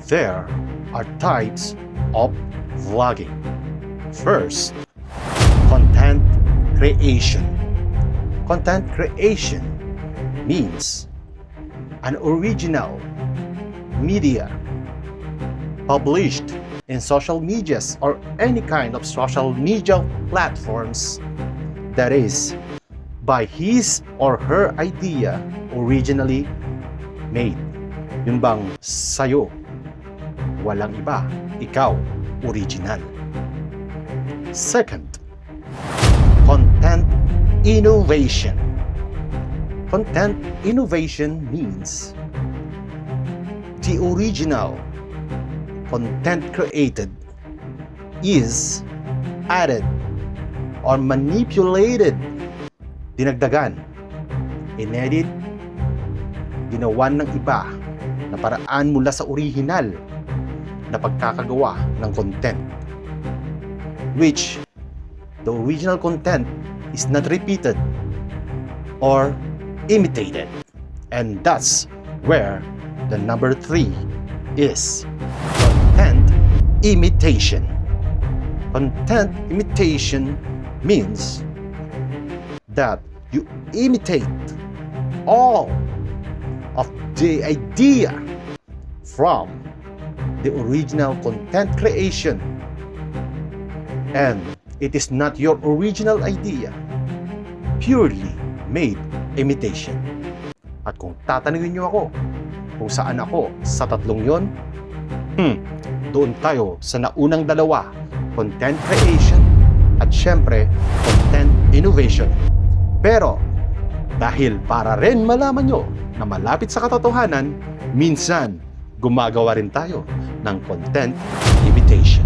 There are types of vlogging. First, content creation. Content creation means an original media published in social medias or any kind of social media platforms that is by his or her idea originally made. Yun bang sayo, walang iba, ikaw, original. Second, content innovation. Content innovation means the original content created is added or manipulated, dinagdagan, inedit, ginawan ng iba na paraan mula sa original na pagkakagawa ng content, which the original content is not repeated or imitated. And that's where the number 3 is content imitation. Content imitation means that you imitate all of the idea from the original content creation, and it is not your original idea, purely made imitation. At kung tatanungin niyo ako kung saan ako sa tatlong yon, doon tayo sa naunang dalawa, content creation at syempre content innovation. Pero dahil para rin malaman nyo na malapit sa katotohanan, minsan gumagawa rin tayo ng content imitation.